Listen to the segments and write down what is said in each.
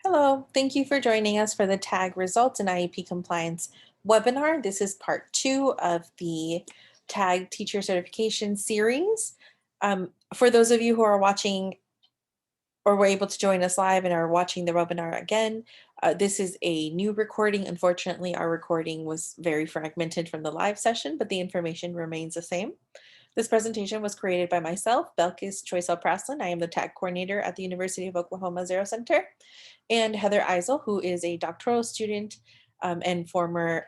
Hello, thank you for joining us for the TAG Results in IEP Compliance webinar. This is part 2 of the TAG Teacher Certification series. For those of you who are watching or were able to join us live and are watching the webinar again, this is a new recording. Unfortunately, our recording was very fragmented from the live session, but the information remains the same. This presentation was created by myself, Belkis Choiseul-Praslin. I am the TAG coordinator at the University of Oklahoma Xero Center, and Heather Eisel, who is a doctoral student and former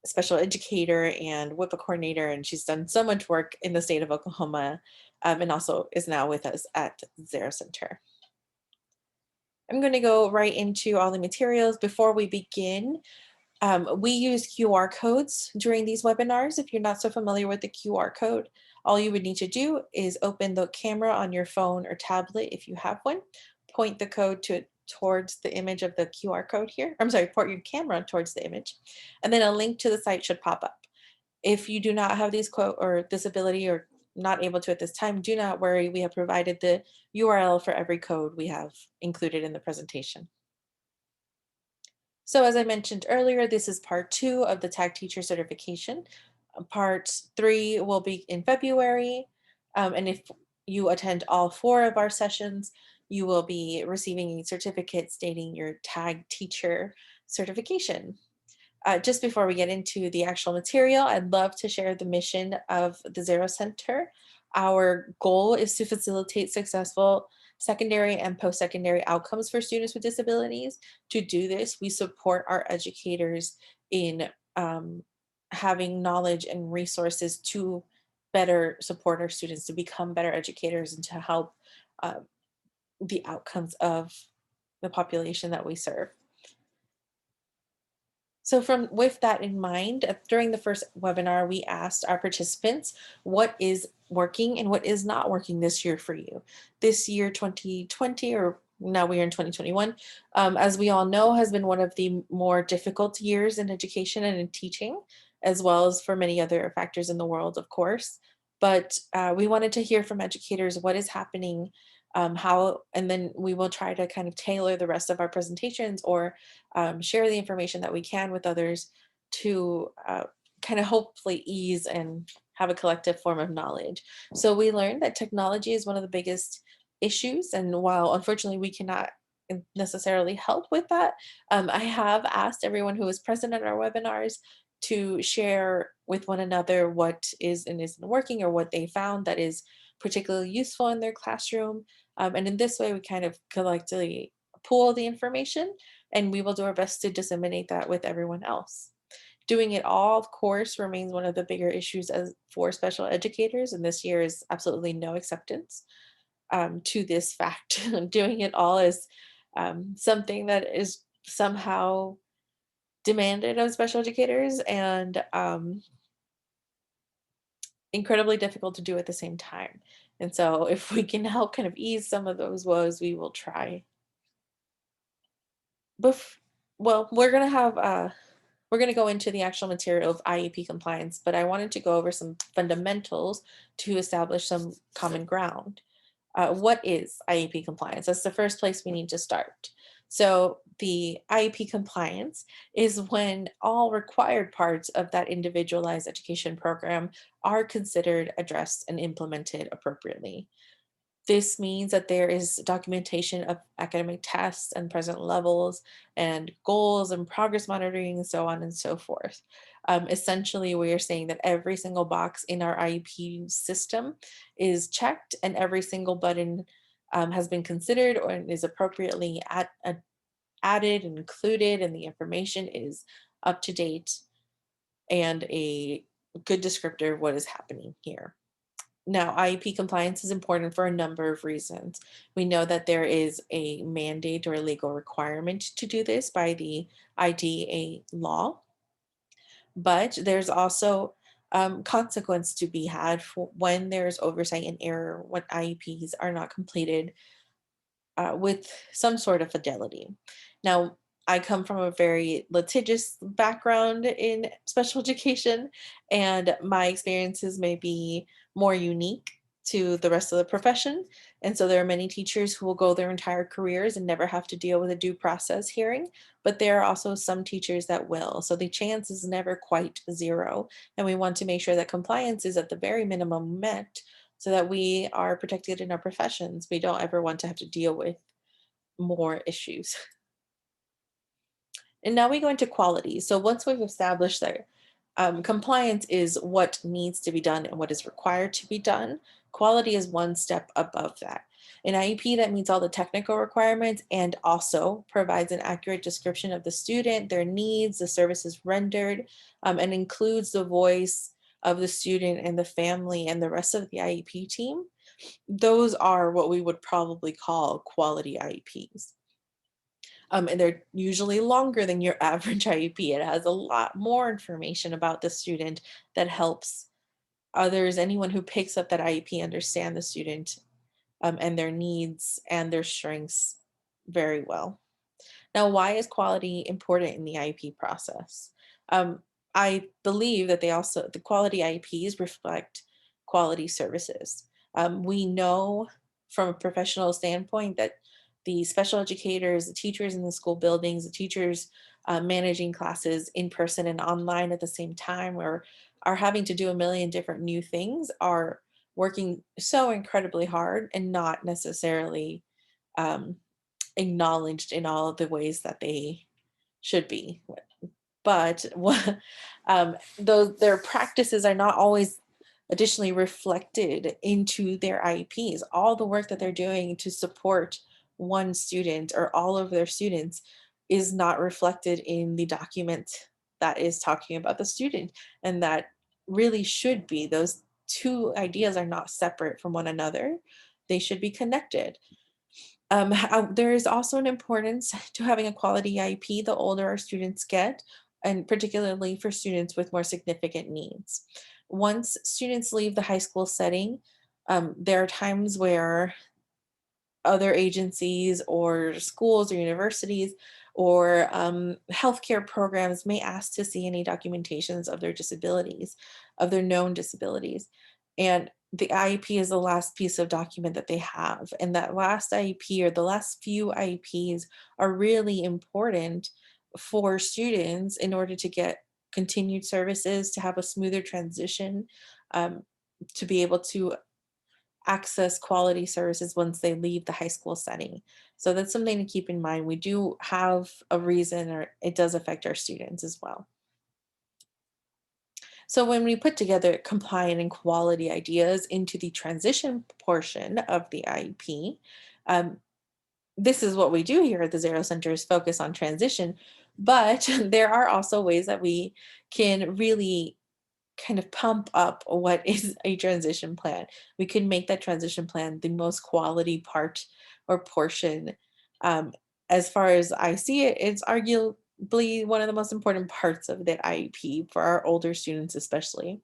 special educator and WIPA coordinator, and she's done so much work in the state of Oklahoma and also is now with us at Xero Center. I'm going to go right into all the materials. Before we begin, we use QR codes during these webinars. If you're not so familiar with the QR code, all you would need to do is open the camera on your phone or tablet if you have one, point the code towards the image of the QR code here. I'm sorry, point your camera towards the image, and then a link to the site should pop up. If you do not have these quote or this ability or not able to at this time, do not worry. We have provided the URL for every code we have included in the presentation. So as I mentioned earlier, this is part 2 of the TAG teacher certification. Part 3 will be in February. And if you attend all 4 of our sessions, you will be receiving a certificate stating your TAG teacher certification. Just before we get into the actual material, I'd love to share the mission of the Xero Center. Our goal is to facilitate successful secondary and post-secondary outcomes for students with disabilities. To do this, we support our educators in having knowledge and resources to better support our students to become better educators and to help uh, the outcomes of the population that we serve. So with that in mind, during the first webinar, we asked our participants what is working and what is not working this year for you. This year, 2020, or now we are in 2021, as we all know, has been one of the more difficult years in education and in teaching, as well as for many other factors in the world, of course. But we wanted to hear from educators what is happening, and then we will try to kind of tailor the rest of our presentations or share the information that we can with others to kind of hopefully ease and have a collective form of knowledge. So we learned that technology is one of the biggest issues, and while unfortunately we cannot necessarily help with that, I have asked everyone who is present at our webinars to share with one another what is and isn't working or what they found that is particularly useful in their classroom. And in this way, we kind of collectively pool the information and we will do our best to disseminate that with everyone else. Doing it all, of course, remains one of the bigger issues for special educators, and this year is absolutely no acceptance to this fact. Doing it all is something that is somehow demanded of special educators and incredibly difficult to do at the same time. And so if we can help kind of ease some of those woes, we will try. Well, we're gonna go into the actual material of IEP compliance, but I wanted to go over some fundamentals to establish some common ground. What is IEP compliance? That's the first place we need to start. So the IEP compliance is when all required parts of that individualized education program are considered, addressed, and implemented appropriately. This means that there is documentation of academic tests and present levels and goals and progress monitoring and so on and so forth. Essentially, we are saying that every single box in our IEP system is checked and every single button has been considered or is appropriately added and included, and the information is up to date and a good descriptor of what is happening here. Now, IEP compliance is important for a number of reasons. We know that there is a mandate or a legal requirement to do this by the IDEA law, but there's also consequence to be had for when there's oversight and error, when IEPs are not completed with some sort of fidelity. Now, I come from a very litigious background in special education, and my experiences may be more unique to the rest of the profession. And so there are many teachers who will go their entire careers and never have to deal with a due process hearing, but there are also some teachers that will. So the chance is never quite zero. And we want to make sure that compliance is at the very minimum met so that we are protected in our professions. We don't ever want to have to deal with more issues. And now we go into quality. So once we've established that compliance is what needs to be done and what is required to be done, quality is one step above that. An IEP that meets all the technical requirements and also provides an accurate description of the student, their needs, the services rendered, and includes the voice of the student and the family and the rest of the IEP team. Those are what we would probably call quality IEPs. And they're usually longer than your average IEP. It has a lot more information about the student that helps others, anyone who picks up that IEP, understand the student and their needs and their strengths very well. Now, why is quality important in the IEP process? Um, I believe that the quality IEPs reflect quality services. We know from a professional standpoint that the special educators, the teachers in the school buildings, the teachers managing classes in person and online at the same time, or are having to do a million different new things, are working so incredibly hard and not necessarily um, acknowledged in all of the ways that they should be. But those their practices are not always additionally reflected into their IEPs. All the work that they're doing to support one student or all of their students is not reflected in the document that is talking about the student, and that really should be. Those two ideas are not separate from one another. They should be connected. There is also an importance to having a quality IEP the older our students get, and particularly for students with more significant needs. Once students leave the high school setting, there are times where other agencies or schools or universities or healthcare programs may ask to see any documentations of their disabilities, of their known disabilities. And the IEP is the last piece of document that they have. And that last IEP or the last few IEPs are really important for students in order to get continued services, to have a smoother transition, um, to be able to access quality services once they leave the high school setting. So that's something to keep in mind. We do have a reason, or it does affect our students as well. So when we put together compliant and quality ideas into the transition portion of the IEP, um, this is what we do here at the Xero Center is focus on transition. But there are also ways that we can really kind of pump up what is a transition plan. We can make that transition plan the most quality part or portion. Um, as far as I see it, it's arguably one of the most important parts of the IEP for our older students, especially.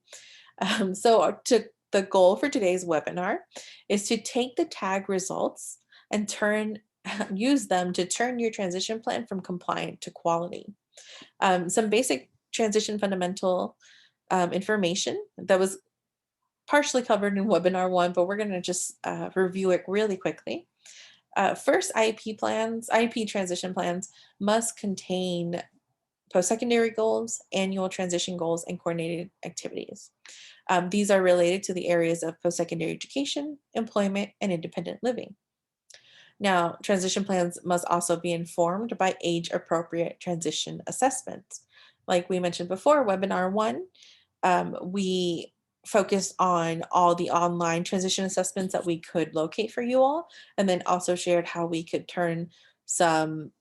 The goal for today's webinar is to take the TAGG results and use them to turn your transition plan from compliant to quality. Some basic transition fundamental information that was partially covered in webinar one, but we're going to just review it really quickly. First, IEP transition plans must contain post-secondary goals, annual transition goals, and coordinated activities. These are related to the areas of post-secondary education, employment, and independent living. Now, transition plans must also be informed by age-appropriate transition assessments. Like we mentioned before, webinar one, we focused on all the online transition assessments that we could locate for you all, and then also shared how we could turn some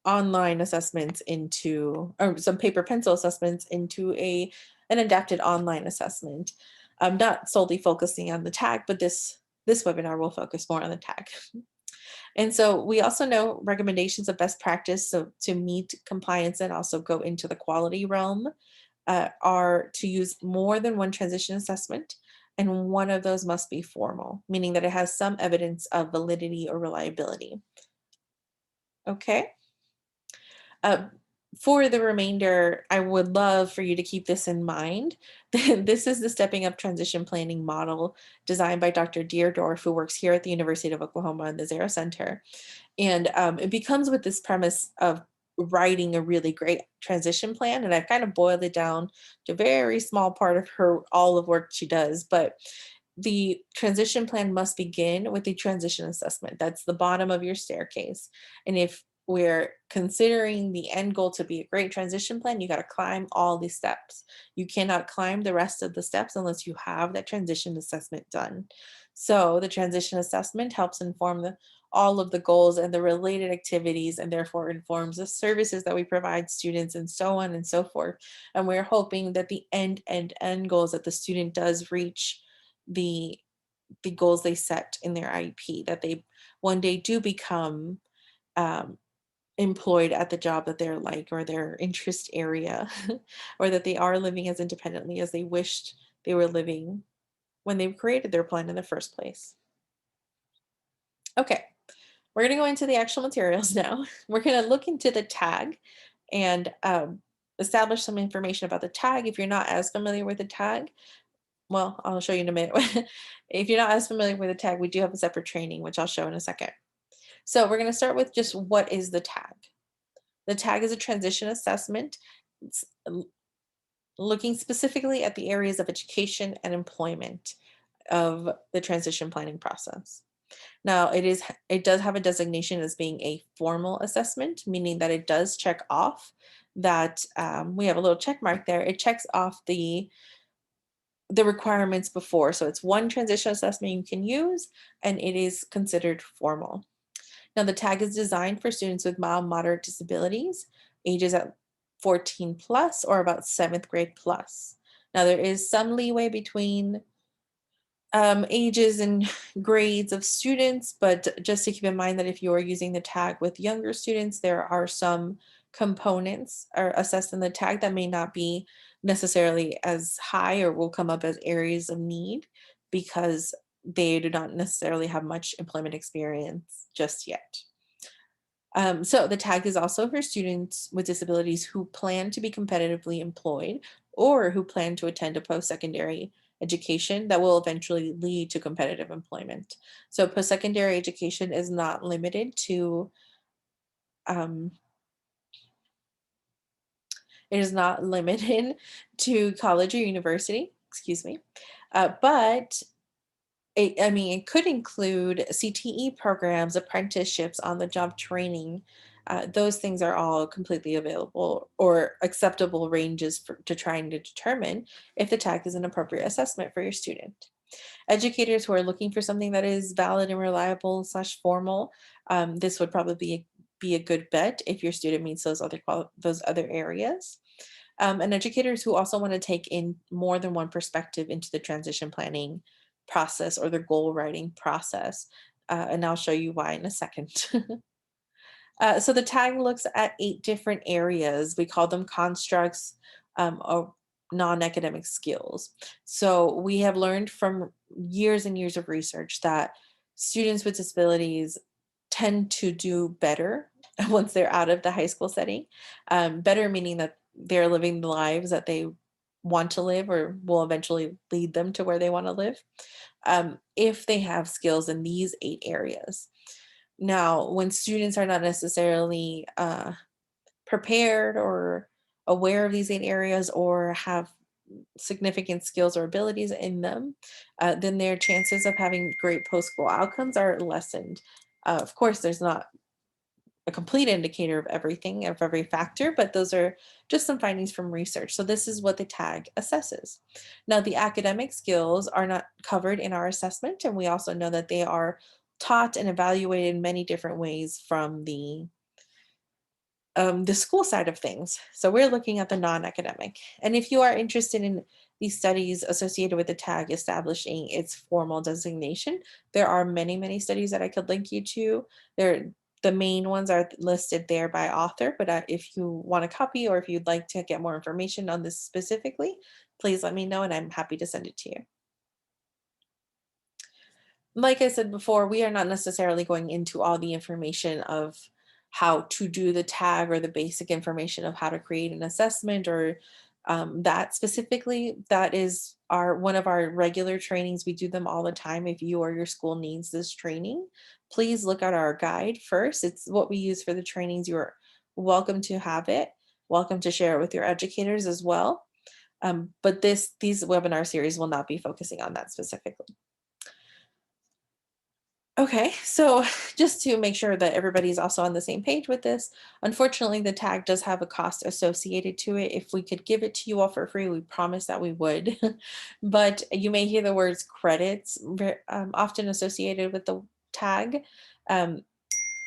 online assessments into, or some paper pencil assessments into an adapted online assessment. Not solely focusing on the tag, but this webinar will focus more on the tag. And so we also know recommendations of best practice, so to meet compliance and also go into the quality realm, are to use more than one transition assessment, and one of those must be formal, meaning that it has some evidence of validity or reliability. Okay. Uh, For the remainder, I would love for you to keep this in mind. This is the Stepping Up Transition Planning model designed by Dr. Deerdorf, who works here at the University of Oklahoma in the Zarrow Center. And it becomes with this premise of writing a really great transition plan. And I've kind of boiled it down to a very small part of her all of work she does. But the transition plan must begin with the transition assessment. That's the bottom of your staircase. And if we're considering the end goal to be a great transition plan, you got to climb all these steps. You cannot climb the rest of the steps unless you have that transition assessment done. So the transition assessment helps inform all of the goals and the related activities, and therefore informs the services that we provide students, and so on and so forth. And we're hoping that the end goals, that the student does reach the goals they set in their IEP, that they one day do become um, employed at the job that they're like, or their interest area, or that they are living as independently as they wished they were living when they created their plan in the first place. Okay, we're going to go into the actual materials now. We're going to look into the tag and establish some information about the tag. If you're not as familiar with the tag, well, I'll show you in a minute. If you're not as familiar with the tag, we do have a separate training, which I'll show in a second. So we're going to start with just what is the tag? The tag is a transition assessment. It's looking specifically at the areas of education and employment of the transition planning process. Now, it does have a designation as being a formal assessment, meaning that it does check off that we have a little check mark there. It checks off the requirements before. So it's one transition assessment you can use, and it is considered formal. Now, the tag is designed for students with mild, moderate disabilities, ages at 14 plus or about seventh grade plus. Now, there is some leeway between ages and grades of students, but just to keep in mind that if you are using the tag with younger students, there are some components are assessed in the tag that may not be necessarily as high or will come up as areas of need because they do not necessarily have much employment experience just yet. So the tag is also for students with disabilities who plan to be competitively employed or who plan to attend a post-secondary education that will eventually lead to competitive employment. So post-secondary education is not limited to um, it is not limited to college or university, excuse me. But I mean, it could include CTE programs, apprenticeships, on-the-job training. Those things are all completely available or acceptable ranges to trying to determine if the tag is an appropriate assessment for your student. Educators who are looking for something that is valid and reliable slash formal, this would probably be a good bet if your student meets those other areas. And educators who also want to take in more than one perspective into the transition planning process or the goal writing process. And I'll show you why in a second. So the tag looks at 8 different areas. We call them constructs or non-academic skills. So we have learned from years and years of research that students with disabilities tend to do better once they're out of the high school setting. Better meaning that they're living the lives that they want to live or will eventually lead them to where they want to live if they have skills in these 8 areas. Now, when students are not necessarily prepared or aware of these 8 areas or have significant skills or abilities in them, then their chances of having great post-school outcomes are lessened. Of course, there's not a complete indicator of everything, of every factor, but those are just some findings from research. So this is what the tag assesses. Now, the academic skills are not covered in our assessment, and we also know that they are taught and evaluated in many different ways from the school side of things. So we're looking at the non-academic. And if you are interested in these studies associated with the tag establishing its formal designation, there are many, many studies that I could link you to. The main ones are listed there by author, but if you want a copy or if you'd like to get more information on this specifically, please let me know and I'm happy to send it to you. Like I said before, we are not necessarily going into all the information of how to do the tag or the basic information of how to create an assessment or that specifically, that is our one of our regular trainings. We do them all the time. If you or your school needs this training, please look at our guide first. It's what we use for the trainings. You're welcome to have it. Welcome to share it with your educators as well. But these webinar series will not be focusing on that specifically. Okay, so just to make sure that everybody's also on the same page with this, unfortunately, the tag does have a cost associated to it. If we could give it to you all for free, we promise that we would. But you may hear the words credits often associated with the tag. Um,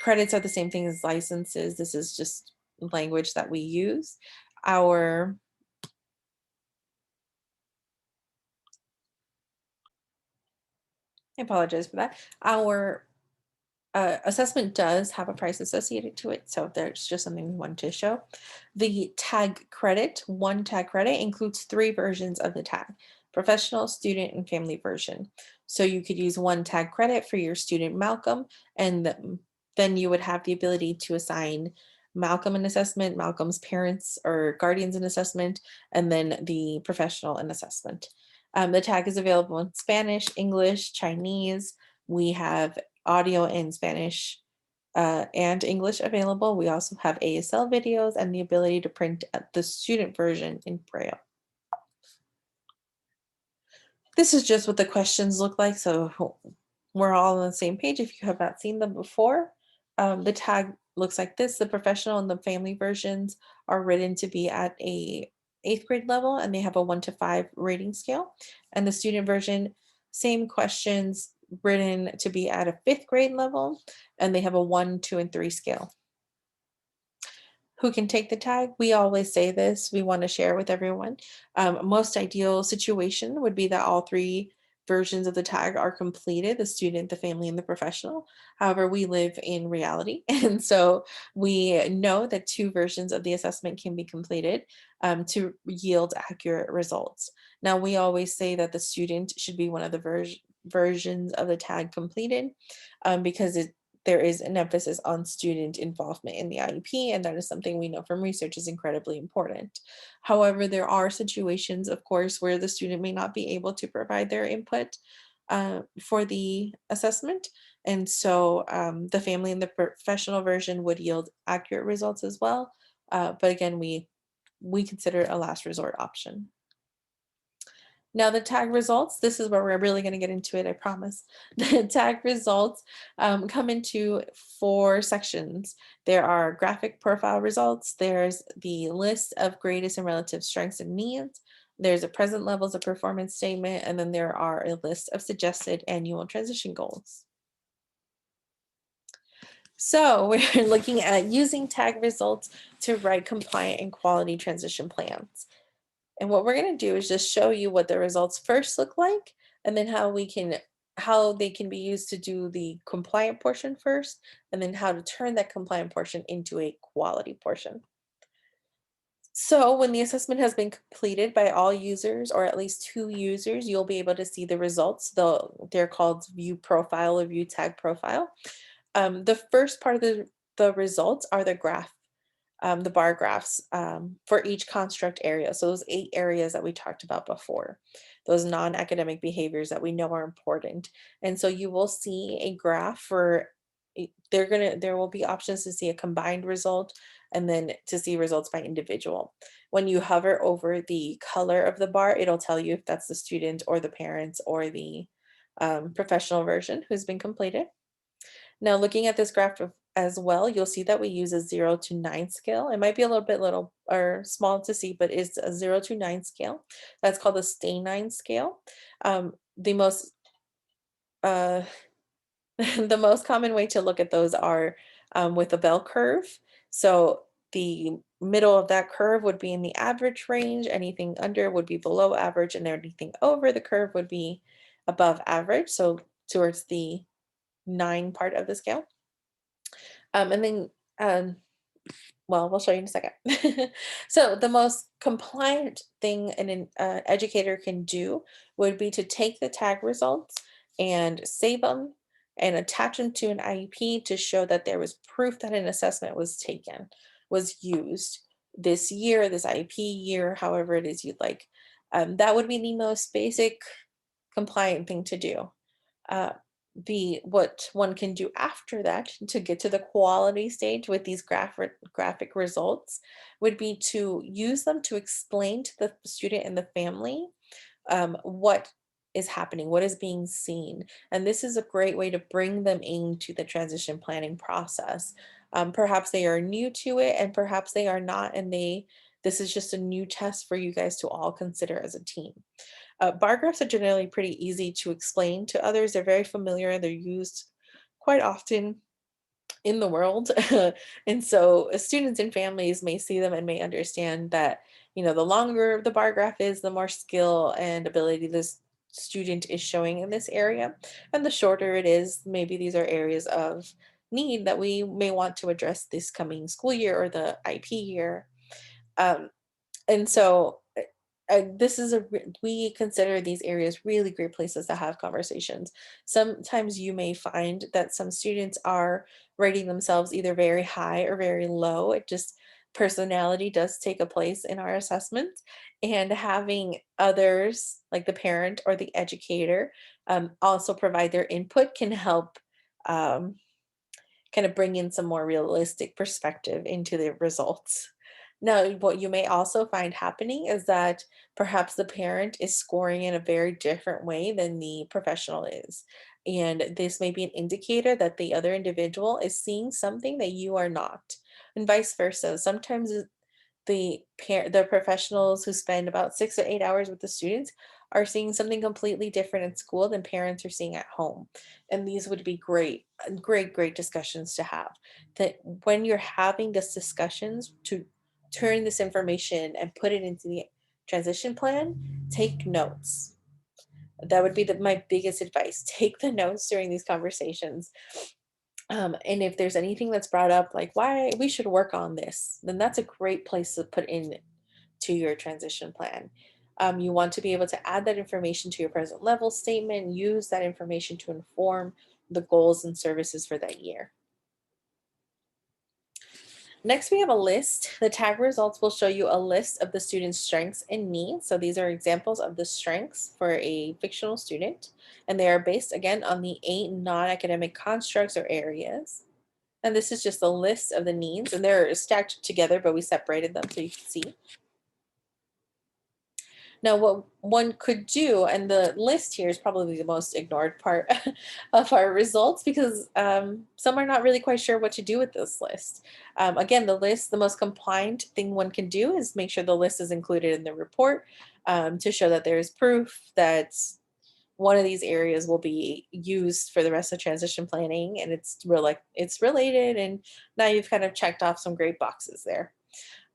Credits are the same thing as licenses. This is just language that we use. Our I apologize for that. Our assessment does have a price associated to it, so there's just something we wanted to show. The tag credit, one tag credit, includes three versions of the tag: professional, student, and family version. So you could use one tag credit for your student Malcolm, and then you would have the ability to assign Malcolm an assessment, Malcolm's parents or guardians an assessment, and then the professional an assessment. The tag is available in Spanish, English, Chinese. We have audio in Spanish and English available. We also have ASL videos and the ability to print the student version in Braille. This is just what the questions look like, so we're all on the same page if you have not seen them before. The tag looks like this. The professional and the family versions are written to be at a 8th grade level, and they have a 1 to 5 rating scale. And the student version, same questions, written to be at a 5th grade level, and they have a 1, 2, and 3 scale. Who can take the tag? We always say this, we want to share with everyone. Most ideal situation would be that all three versions of the tag are completed: the student, the family, and the professional. However, we live in reality. And so we know that two versions of the assessment can be completed to yield accurate results. Now, we always say that the student should be one of the versions of the tag completed because there is an emphasis on student involvement in the IEP, and that is something we know from research is incredibly important. However, there are situations, of course, where the student may not be able to provide their input for the assessment. And so the family and the professional version would yield accurate results as well. But again, we consider it a last resort option. Now the tag results, this is where we're really going to get into it, I promise. The tag results come into 4 sections. There are graphic profile results, there's the list of greatest and relative strengths and needs, there's a present levels of performance statement, and then there are a list of suggested annual transition goals. So we're looking at using tag results to write compliant and quality transition plans. And what we're going to do is just show you what the results first look like, and then how they can be used to do the compliant portion first, and then how to turn that compliant portion into a quality portion. So when the assessment has been completed by all users or at least 2 users, you'll be able to see the results. They're called view profile or view tag profile. The first part of the results are the bar graphs for each construct area. So those 8 areas that we talked about before, those non-academic behaviors that we know are important. And so you will see a graph for there will be options to see a combined result and then to see results by individual. When you hover over the color of the bar, it'll tell you if that's the student or the parents or the professional version who's been completed. Now, looking at this graph as well, you'll see that we use a 0 to 9 scale. It might be a little or small to see, but it's a 0 to 9 scale. That's called the Stay9 scale. The most uh, the most common way to look at those are with a bell curve. So the middle of that curve would be in the average range. Anything under would be below average, and anything over the curve would be above average. So towards the 9 part of the scale. And then, well, we'll show you in a second. So the most compliant thing an educator can do would be to take the tag results and save them and attach them to an IEP to show that there was proof that an assessment was taken, was used this year, this IEP year, however it is you'd like. That would be the most basic compliant thing to do. Uh, what one can do after that to get to the quality stage with these graphic results would be to use them to explain to the student and the family what is happening, what is being seen. And this is a great way to bring them into the transition planning process. Perhaps they are new to it and perhaps they are not, and this is just a new test for you guys to all consider as a team. Bar graphs are generally pretty easy to explain to others. They're very familiar. They're used quite often in the world. And so students and families may see them and may understand that, the longer the bar graph is, the more skill and ability this student is showing in this area. And the shorter it is, maybe these are areas of need that we may want to address this coming school year or the IP year. Um, and so this is we consider these areas really great places to have conversations. Sometimes you may find that some students are rating themselves either very high or very low. It just personality does take a place in our assessment, and having others like the parent or the educator also provide their input can help um, kind of bring in some more realistic perspective into the results. Now, what you may also find happening is that perhaps the parent is scoring in a very different way than the professional is. And this may be an indicator that the other individual is seeing something that you are not, and vice versa. Sometimes the professionals who spend about 6 to 8 hours with the students are seeing something completely different in school than parents are seeing at home. And these would be great discussions to have. That when you're having these discussions, to turn this information and put it into the transition plan, take notes. That would be my biggest advice. Take the notes during these conversations. And if there's anything that's brought up, like why we should work on this, then that's a great place to put in to your transition plan. You want to be able to add that information to your present level statement, use that information to inform the goals and services for that year. Next, we have a list. The tag results will show you a list of the student's strengths and needs. So these are examples of the strengths for a fictional student, and they are based again on the 8 non-academic constructs or areas. And this is just a list of the needs, and they're stacked together, but we separated them so you can see. Now, what one could do, and the list here is probably the most ignored part of our results because some are not really quite sure what to do with this list. Again, the most compliant thing one can do is make sure the list is included in the report to show that there is proof that one of these areas will be used for the rest of transition planning, and it's related, and now you've kind of checked off some great boxes there.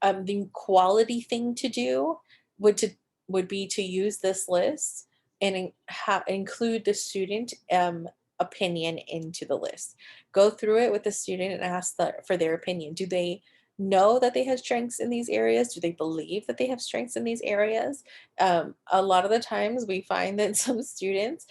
The quality thing to do would to would be to use this list and include the student opinion into the list. Go through it with the student and ask for their opinion. Do they know that they have strengths in these areas? Do they believe that they have strengths in these areas? A lot of the times we find that some students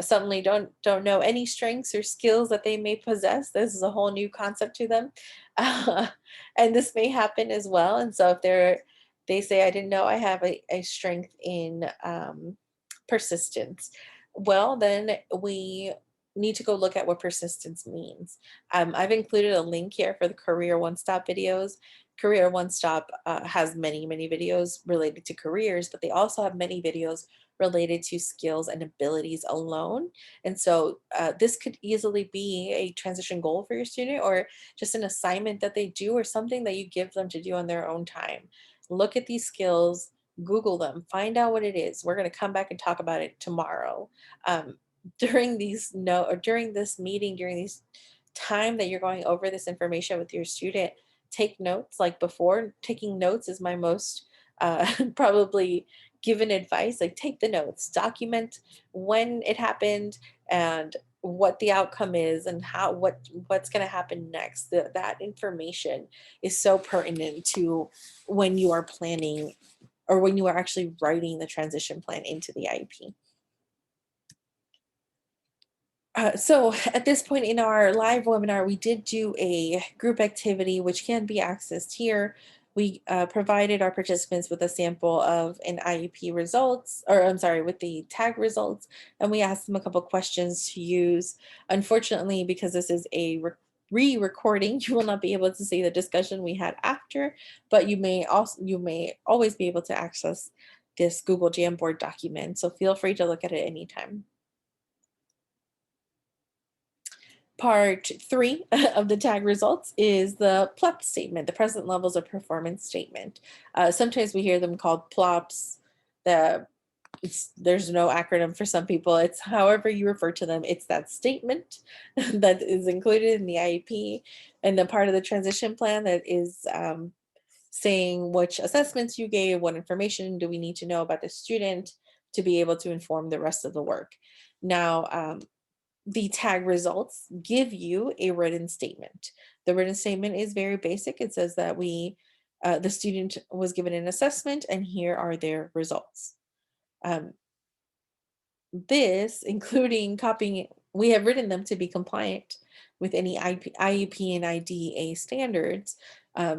suddenly don't know any strengths or skills that they may possess. This is a whole new concept to them. And this may happen as well. And so if they say, I didn't know I have a strength in persistence, well, then we need to go look at what persistence means. I've included a link here for the Career One Stop videos. Career One Stop has many videos related to careers, but they also have many videos related to skills and abilities alone. And so this could easily be a transition goal for your student, or just an assignment that they do, or something that you give them to do on their own time. Look at these skills, Google them, find out what it is. We're going to come back and talk about it tomorrow. During these no or during this meeting, during these time that you're going over this information with your student, take notes. Like before, taking notes is my most probably given advice. Like take the notes, document when it happened and what the outcome is, and what's going to happen next. That information is so pertinent to when you are planning, or when you are actually writing the transition plan into the IEP. So at this point in our live webinar, we did do a group activity, which can be accessed here. We provided our participants with a sample of an IEP results, or I'm sorry, with the tag results, and we asked them a couple questions to use. Unfortunately, because this is a re-recording, you will not be able to see the discussion we had after, but you may always be able to access this Google Jamboard document. So feel free to look at it anytime. Part 3 of the tag results is the PLEP statement, the present levels of performance statement. Sometimes we hear them called PLOPs. There's no acronym for some people. It's however you refer to them. It's that statement that is included in the IEP and the part of the transition plan that is saying which assessments you gave, what information do we need to know about the student to be able to inform the rest of the work. Now, the tag results give you a written statement. The written statement is very basic. It says that the student was given an assessment and here are their results. Um, this, including copying, we have written them to be compliant with any IEP and IDA standards.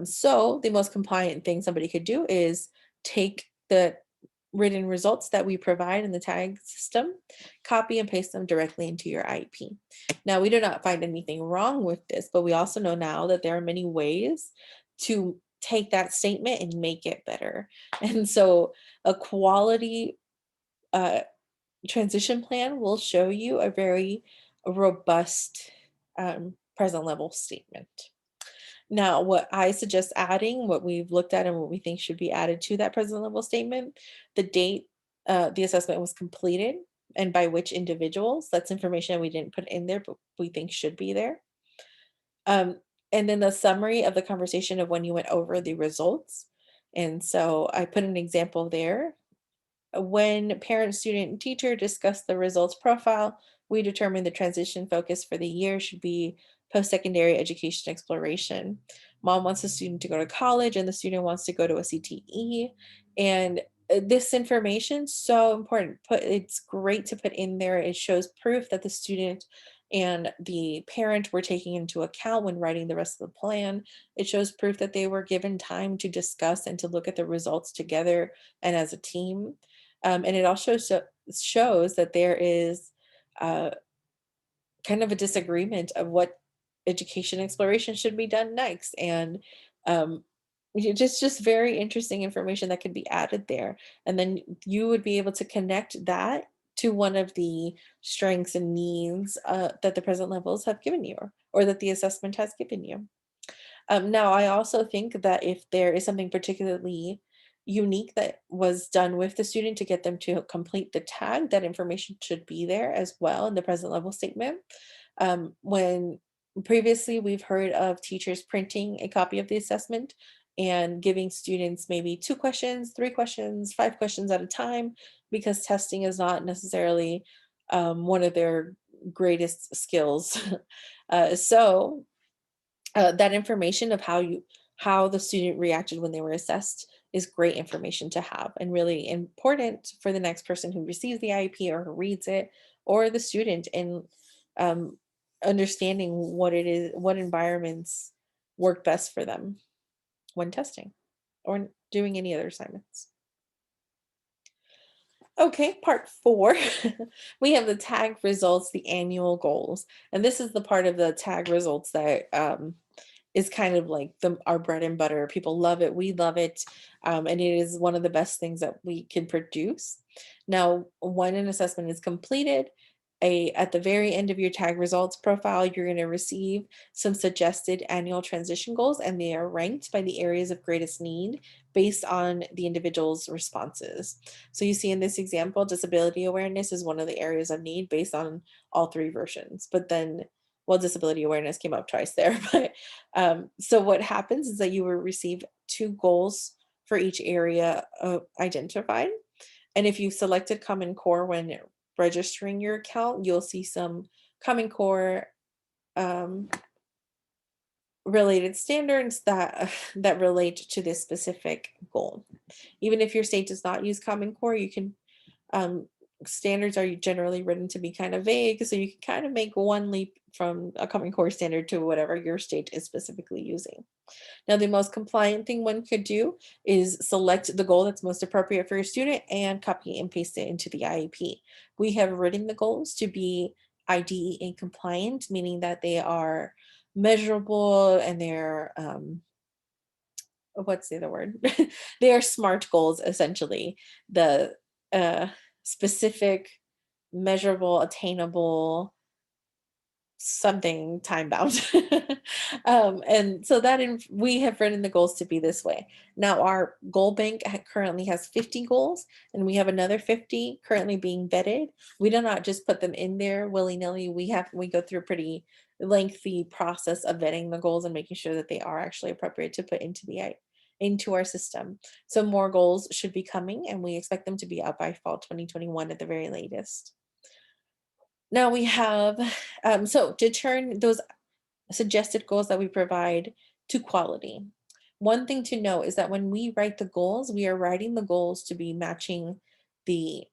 So the most compliant thing somebody could do is take the written results that we provide in the tag system, copy and paste them directly into your IEP. Now, we do not find anything wrong with this, but we also know now that there are many ways to take that statement and make it better. And so a quality uh, transition plan will show you a very robust present level statement. Now, what I suggest adding, what we've looked at and what we think should be added to that present level statement, the date the assessment was completed and by which individuals. That's information we didn't put in there, but we think should be there. Um, and then the summary of the conversation of when you went over the results. And so I put an example there. When parent, student, and teacher discuss the results profile, we determine the transition focus for the year should be post-secondary education exploration. Mom wants the student to go to college and the student wants to go to a CTE. And this information so important. It's great to put in there. It shows proof that the student and the parent were taking into account when writing the rest of the plan. It shows proof that they were given time to discuss and to look at the results together and as a team. And it also shows that there is uh, kind of a disagreement of what education exploration should be done next. And um, just very interesting information that could be added there. And then you would be able to connect that to one of the strengths and needs that the present levels have given you or that the assessment has given you. Now, I also think that if there is something particularly unique that was done with the student to get them to complete the tag, that information should be there as well in the present level statement. When previously we've heard of teachers printing a copy of the assessment and giving students maybe 2 questions, 3 questions, 5 questions at a time, because testing is not necessarily one of their greatest skills. So that information of how the student reacted when they were assessed is great information to have and really important for the next person who receives the IEP or who reads it or the student in um, understanding what it is, what environments work best for them when testing or doing any other assignments. Okay, part 4. We have the tag results, the annual goals. And this is the part of the tag results that is kind of like our bread and butter. People love it. We love it. And it is one of the best things that we can produce. Now, when an assessment is completed, at the very end of your tag results profile, you're going to receive some suggested annual transition goals, and they are ranked by the areas of greatest need based on the individual's responses. So you see in this example, disability awareness is one of the areas of need based on all 3 versions. But then, well, disability awareness came up twice there. But so what happens is that you will receive 2 goals for each area identified. And if you selected Common Core when registering your account, you'll see some Common Core um, related standards that that relate to this specific goal. Even if your state does not use Common Core, you can standards are generally written to be kind of vague, so you can kind of make one leap from a common core standard to whatever your state is specifically using. Now, the most compliant thing one could do is select the goal that's most appropriate for your student and copy and paste it into the IEP. We have written the goals to be IDEA compliant, meaning that they are measurable and they're what's the other word? They are SMART goals, essentially. The specific, measurable, attainable, something time bound. And so we have written the goals to be this way. Now our goal bank currently has 50 goals, and we have another 50 currently being vetted. We do not just put them in there willy-nilly. We go through a pretty lengthy process of vetting the goals and making sure that they are actually appropriate to put into our system. So more goals should be coming, and we expect them to be out by fall 2021 at the very latest. Now we have, so to turn those suggested goals that we provide to quality. One thing to know is that when we write the goals, we are writing the goals to be matching the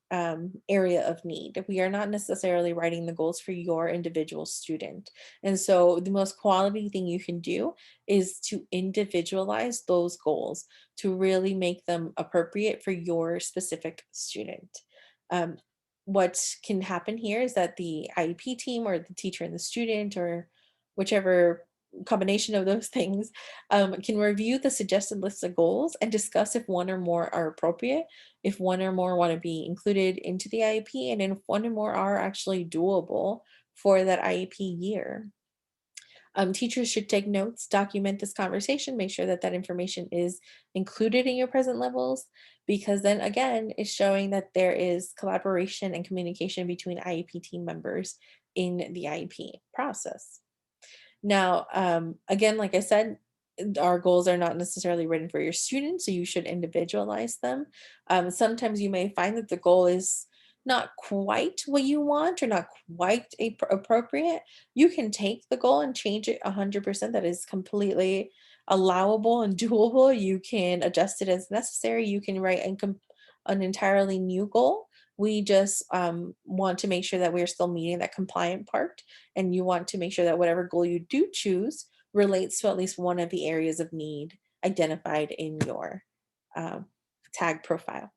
area of need. We are not necessarily writing the goals for your individual student. And so the most quality thing you can do is to individualize those goals to really make them appropriate for your specific student. Um, what can happen here is that the IEP team or the teacher and the student or whichever combination of those things, can review the suggested list of goals and discuss if one or more are appropriate, if one or more want to be included into the IEP, and if one or more are actually doable for that IEP year. Teachers should take notes, document this conversation, make sure that that information is included in your present levels, because then again, it's showing that there is collaboration and communication between IEP team members in the IEP process. Now, again, like I said, our goals are not necessarily written for your students, so you should individualize them. Sometimes you may find that the goal is not quite what you want or not quite appropriate. You can take the goal and change it 100%. That is completely allowable and doable. You can adjust it as necessary. You can write an entirely new goal. We just want to make sure that we're still meeting that compliant part, and you want to make sure that whatever goal you do choose relates to at least one of the areas of need identified in your um, tag profile.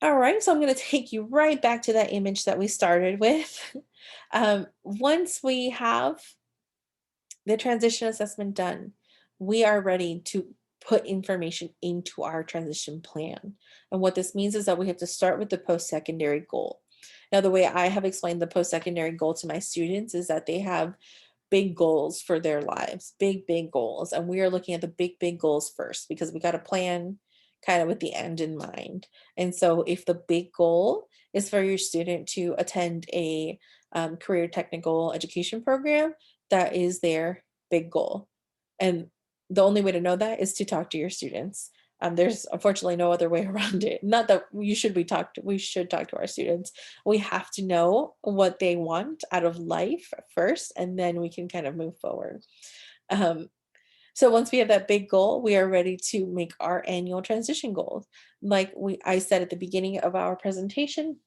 All right, so I'm going to take you right back to that image that we started with. Once we have the transition assessment done, we are ready to put information into our transition plan. And what this means is that we have to start with the post-secondary goal. Now, the way I have explained the post-secondary goal to my students is that they have big goals for their lives, big goals. And we are looking at the big goals first because we got to plan kind of with the end in mind. And so if the big goal is for your student to attend a career technical education program, that is their big goal. And the only way to know that is to talk to your students. There's unfortunately no other way around it. Not that we should talk to our students. We have to know what they want out of life first, and then we can kind of move forward. Um, so once we have that big goal, we are ready to make our annual transition goals. Like I said at the beginning of our presentation,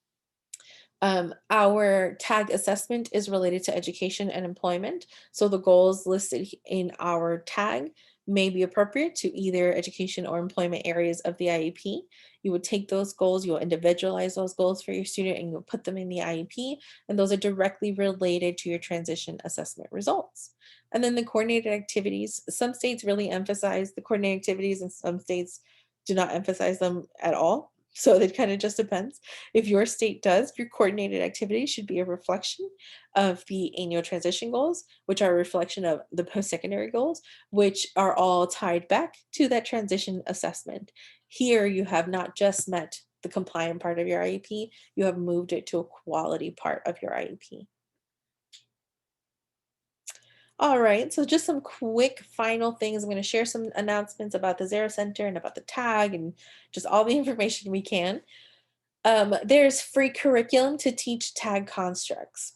our tag assessment is related to education and employment. So the goals listed in our tag may be appropriate to either education or employment areas of the IEP. You would take those goals, you'll individualize those goals for your student, and you'll put them in the IEP. And those are directly related to your transition assessment results. And then the coordinated activities, some states really emphasize the coordinated activities and some states do not emphasize them at all. So it kind of just depends. If your state does, your coordinated activities should be a reflection of the annual transition goals, which are a reflection of the post-secondary goals, which are all tied back to that transition assessment. Here, you have not just met the compliant part of your IEP, you have moved it to a quality part of your IEP. All right, so just some quick final things. I'm going to share some announcements about the Xero Center and about the tag and just all the information we can. There's free curriculum to teach tag constructs.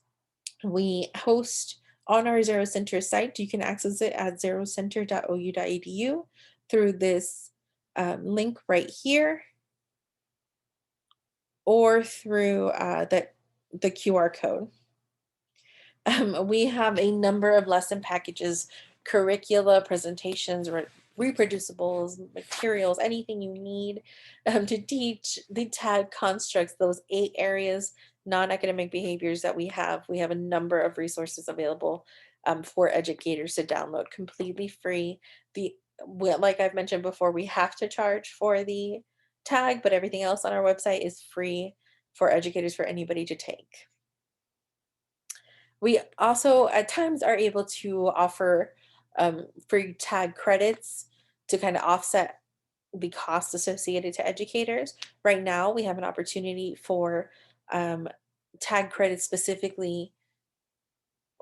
We host on our Xero Center site. You can access it at xerocenter.ou.edu through this link right here. or through the QR code. We have a number of lesson packages, curricula, presentations, reproducibles, materials, anything you need to teach the tag constructs, those 8 areas, non-academic behaviors that we have. We have a number of resources available for educators to download completely free. Like I've mentioned before, we have to charge for the tag, but everything else on our website is free for educators, for anybody to take. We also at times are able to offer free tag credits to kind of offset the costs associated to educators. Right now, we have an opportunity for um, tag credits specifically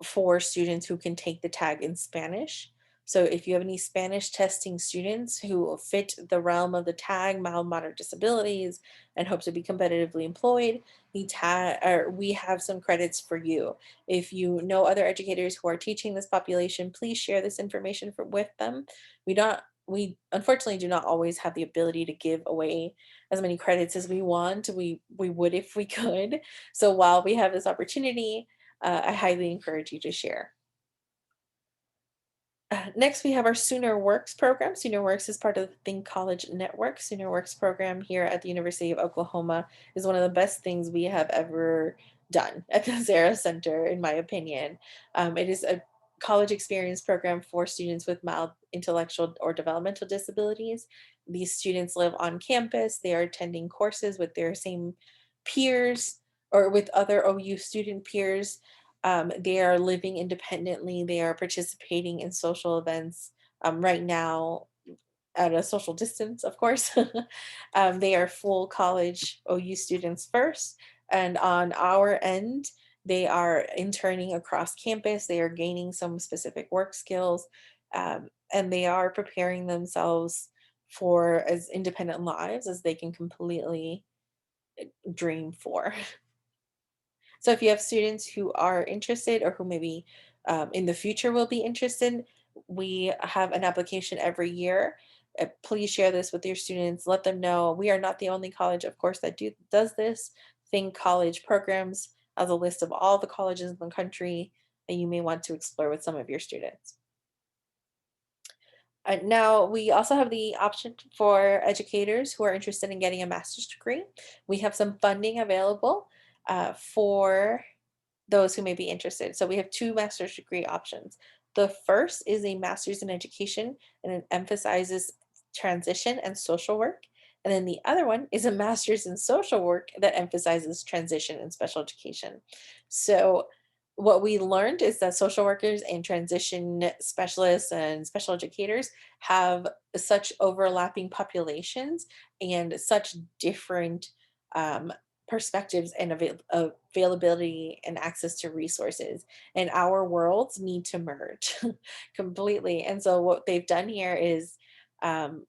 for students who can take the tag in Spanish. So if you have any Spanish testing students who fit the realm of the tag, mild moderate disabilities, and hope to be competitively employed, the tag or we have some credits for you. If you know other educators who are teaching this population, please share this information with them. We unfortunately do not always have the ability to give away as many credits as we want. We would if we could. So while we have this opportunity, I highly encourage you to share. Next, we have our Sooner Works program. Sooner Works is part of the Think College Network. Sooner Works program here at the University of Oklahoma is one of the best things we have ever done at the Zarrow Center, in my opinion. It is a college experience program for students with mild intellectual or developmental disabilities. These students live on campus. They are attending courses with their same peers or with other OU student peers. They are living independently. They are participating in social events right now at a social distance, of course. They are full college OU students first. And on our end, they are interning across campus. They are gaining some specific work skills, and they are preparing themselves for as independent lives as they can completely dream for. So if you have students who are interested or who maybe in the future will be interested, we have an application every year. Please share this with your students. Let them know we are not the only college, of course, that does this. Think College Programs has a list of all the colleges in the country that you may want to explore with some of your students. Now, we also have the option for educators who are interested in getting a master's degree. We have some funding available for those who may be interested. So we have 2 master's degree options. The first is a master's in education, and it emphasizes transition and social work. And then the other one is a master's in social work that emphasizes transition and special education. So what we learned is that social workers and transition specialists and special educators have such overlapping populations and such different um, perspectives and availability and access to resources, and our worlds need to merge completely. And so what they've done here is um,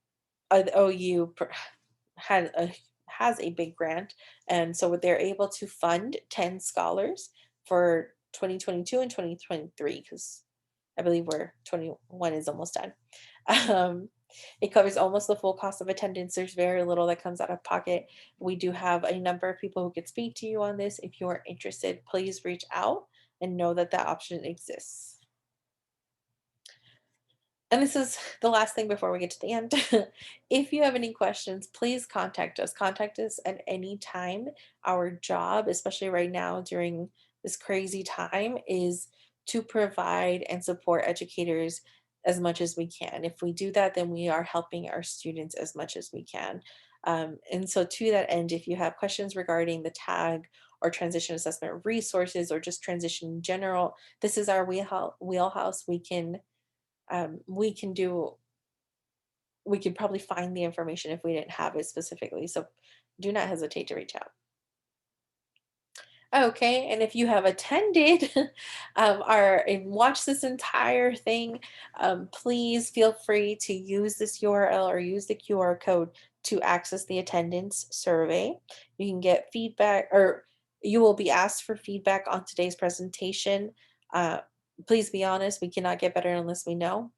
OU had a, has a big grant, and so they're able to fund 10 scholars for 2022 and 2023, because I believe we're 21 is almost done. Um, it covers almost the full cost of attendance. There's very little that comes out of pocket. We do have a number of people who could speak to you on this. If you are interested, please reach out and know that that option exists. And this is the last thing before we get to the end. If you have any questions, please contact us. Contact us at any time. Our job, especially right now during this crazy time, is to provide and support educators as much as we can. If we do that, then we are helping our students as much as we can. And so, to that end, if you have questions regarding the tag or transition assessment resources or just transition in general, this is our wheelhouse. We can do we could probably find the information if we didn't have it specifically, so do not hesitate to reach out. Okay, and if you have attended our and watched this entire thing, please feel free to use this URL or use the QR code to access the attendance survey. You can get feedback, or you will be asked for feedback on today's presentation. Uh, please be honest, we cannot get better unless we know.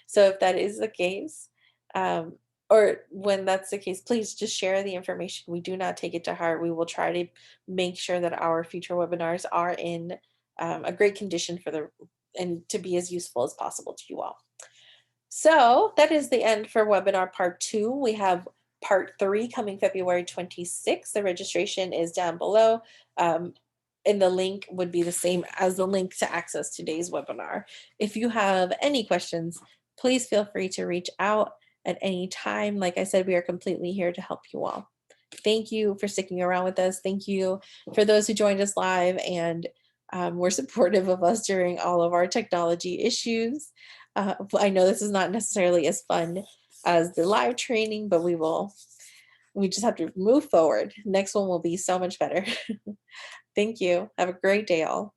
So if that is the case, um, or when that's the case, please just share the information. We do not take it to heart. We will try to make sure that our future webinars are in a great condition for the and to be as useful as possible to you all. So that is the end for webinar part 2. We have part 3 coming February 26th. The registration is down below. And the link would be the same as the link to access today's webinar. If you have any questions, please feel free to reach out at any time. Like I said, we are completely here to help you all. Thank you for sticking around with us. Thank you for those who joined us live and were supportive of us during all of our technology issues. I know this is not necessarily as fun as the live training, but we just have to move forward. Next one will be so much better. Thank you. Have a great day, all.